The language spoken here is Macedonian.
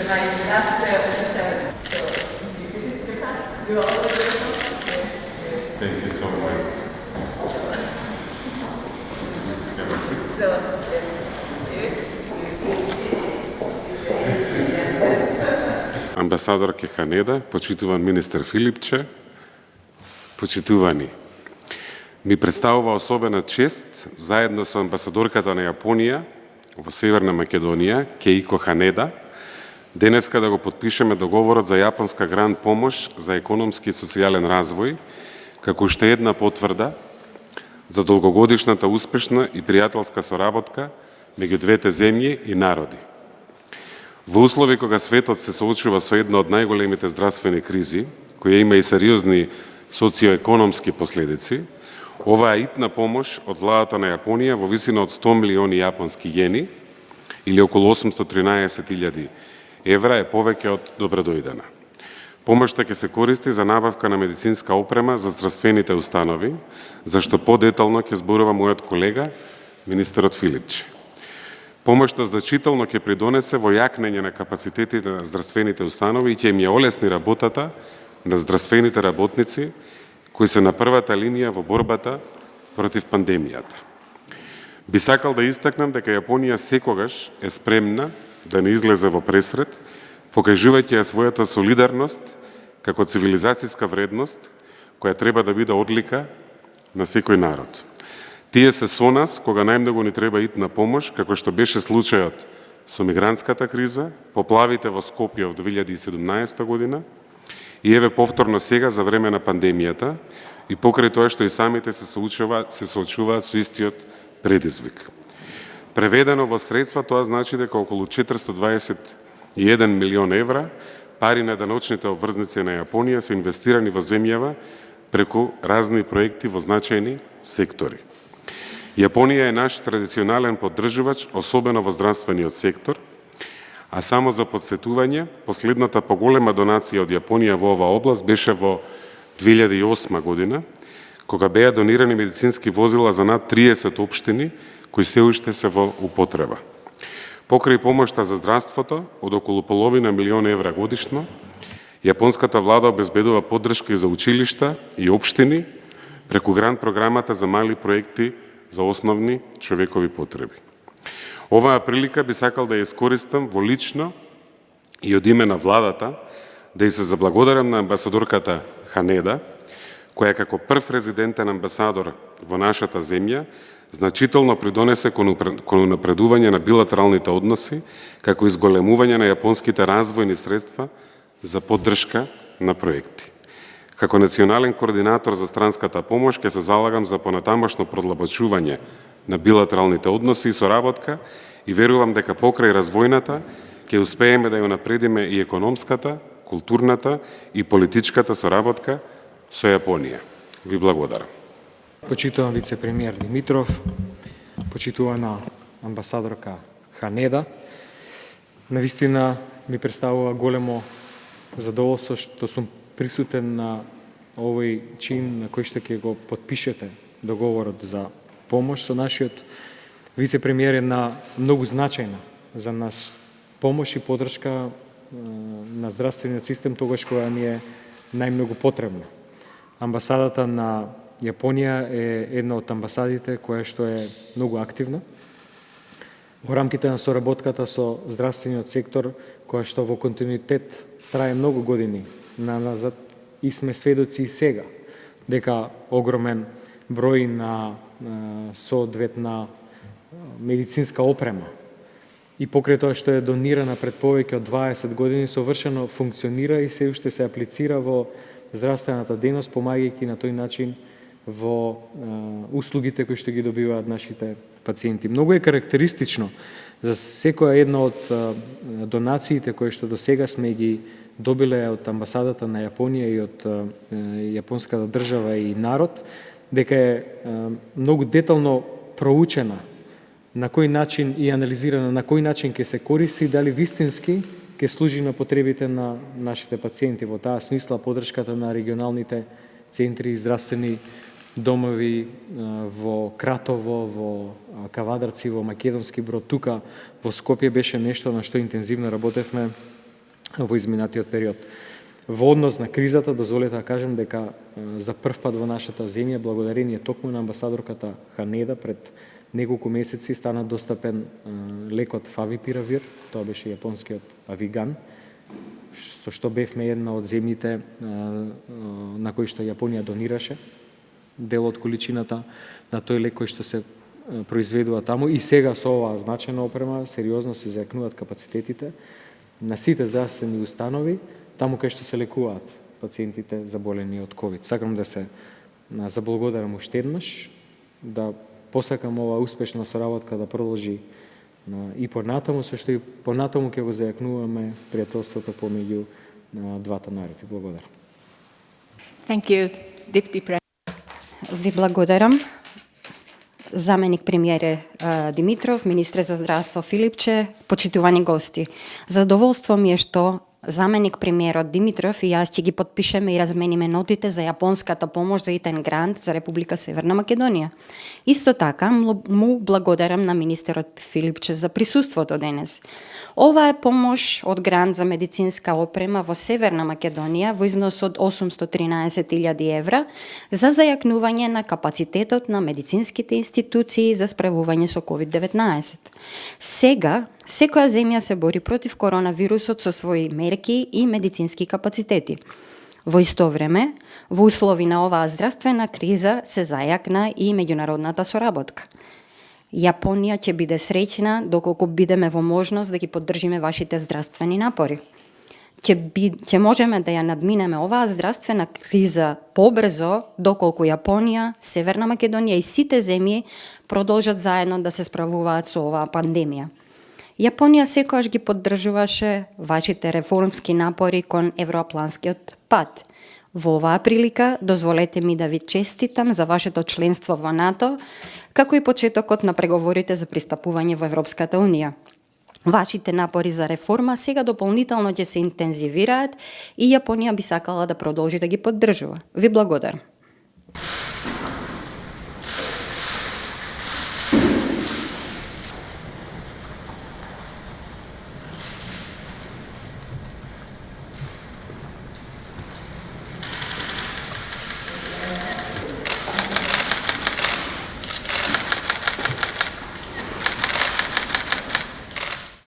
na 11. So, visit Japan? You also welcome? Yes, yes. Thank you so much. Let's have a seat. So, yes. Амбасадорке Ханеда, почитуван министер Филипче, почитувани. Ми представува особена чест, заедно со амбасадорката на Јапонија во Северна Македонија, Кеико Ханеда, денеска да го подпишеме договорот за јапонска грант помош за економски и социјален развој, како уште една потврда за долгогодишната успешна и пријателска соработка меѓу двете земји и народи. Во услови кога светот се соочува со една од најголемите здравствени кризи, која има и сериозни социоекономски последици, оваа итна помош од владата на Јапонија во висина од 100 милиони јапонски јени или околу 813.000 евра е повеќе од добредојдена. Помошта ќе се користи за набавка на медицинска опрема за здравствените установи, за што подетално ќе зборува мојот колега, министерот Филипче. Помошта значително ќе придонесе во јакнење на капацитетите на здравствените установи и ќе им ја олесни работата на здравствените работници кои се на првата линија во борбата против пандемијата. Би сакал да истакнам дека Јапонија секогаш е спремна да не излезе во пресред, покажувајќи ја својата солидарност како цивилизацијска вредност која треба да биде одлика на секој народ. Тие се со нас кога најмногу ни треба итна помош, како што беше случајот со мигрантската криза, поплавите во Скопје во 2017 година и еве повторно сега за време на пандемијата и покрај тоа што и самите се соочуваат со истиот предизвик. Преведено во средства, тоа значи дека околу 421 милион евра пари на даночните обврзници на Јапонија се инвестирани во земјава преку разни проекти во значајни сектори. Јапонија е наш традиционален поддржувач, особено во здравствениот сектор, а само за подсетување, последната поголема донација од Јапонија во оваа област беше во 2008 година, кога беа донирани медицински возила за над 30 општини, кои се уште се во употреба. Покрај помошта за здравството, од околу половина милион евра годишно, јапонската влада обезбедува поддршка и за училишта и општини, преку грант програмата за мали проекти за основни човекови потреби. Оваа прилика би сакал да ја искористам во лично и од име на владата да ја се заблагодарам на амбасадорката Ханеда, која како прв резидентен амбасадор во нашата земја значително придонесе кон унапредување на билатералните односи, како изголемување на јапонските развојни средства за поддршка на проекти. Како национален координатор за странската помош ќе се залагам за понатамошно продлабочување на билатералните односи и соработка и верувам дека покрај развојната ќе успееме да ја напредиме и економската, културната и политичката соработка со Јапонија. Ви благодарам. Почитуван вице-премиер Димитров, почитувана амбасадорка Ханеда, навистина ми представува големо задоволство што сум присутен на овој чин на кој што ќе го подпишете договорот за помош со нашиот вице-премиер. Една многу значајна за нас помош и поддршка на здравствениот систем тогаш кога ни е најмногу потребна. Амбасадата на Јапонија е една од амбасадите која што е многу активна во рамките на соработката со здравствениот сектор, која што во континуитет трае многу години назад и сме сведоци и сега дека огромен број на соодветна медицинска опрема и покрај тоа што е донирана пред повеќе од 20 години совршено функционира и се уште се аплицира во здравствената дејност, помагајќи на тој начин во услугите кои што ги добиваат нашите пациенти. Многу е карактеристично за секоја една од донациите кои што до сега сме ги добиле од амбасадата на Јапонија и од јапонската држава и народ, дека е многу детално проучена на кој начин и анализирана на кој начин ќе се користи, дали вистински ќе служи на потребите на нашите пациенти. Во таа смисла поддршката на регионалните центри и здравствени домови во Кратово, во Кавадарци, во Македонски Брод, тука во Скопје беше нешто на што интензивно работевме во изминатиот период. Во однос на кризата, дозволете да кажем дека за прв пат во нашата земја, благодарение токму на амбасадорката Ханеда, пред неколку месеци стана достапен лекот Фавипиравир, тоа беше јапонскиот Авиган, со што бевме една од земјите на кои што Јапонија донираше дел од количината на тој лек кој што се произведува таму, и сега со оваа значајна опрема сериозно се зајакнуваат капацитетите на сите здравствени установи таму кај што се лекуваат пациентите заболени од ковид. Сакам да се заблагодарам уште еднаш, да посакам ова успешна соработка да продолжи и понатаму, со што и понатаму ќе го зајакнуваме пријателството помеѓу двата народи. Благодарам. Thank you, Deputy President. Ви благодарам. Заменик премиере Димитров, министре за здравство Филипче, почитувани гости. Задоволство ми е што заменик премиерот Димитров и јас ќе ги подпишеме и размениме нотите за јапонската помош за ИТЕН грант за Република Северна Македонија. Исто така му благодарам на министерот Филипче за присуството денес. Ова е помош од грант за медицинска опрема во Северна Македонија во износ од 813.000 евра за зајакнување на капацитетот на медицинските институции за справување со COVID-19. Сега, секоја земја се бори против коронавирусот со своји мерки и медицински капацитети. Во исто време, во услови на оваа здравствена криза се зајакна и меѓународната соработка. Јапонија ќе биде среќна доколку бидеме во можност да ги поддржиме вашите здравствени напори. Ќе можеме да ја надминеме оваа здравствена криза побрзо доколку Јапонија, Северна Македонија и сите земји продолжат заедно да се справуваат со оваа пандемија. Јапонија секогаш ги поддржуваше вашите реформски напори кон евроатланскиот пат. Во оваа прилика, дозволете ми да ви честитам за вашето членство во НАТО, како и почетокот на преговорите за пристапување во Европската Унија. Вашите напори за реформа сега дополнително ќе се интензивираат и Јапонија би сакала да продолжи да ги поддржува. Ви благодарам.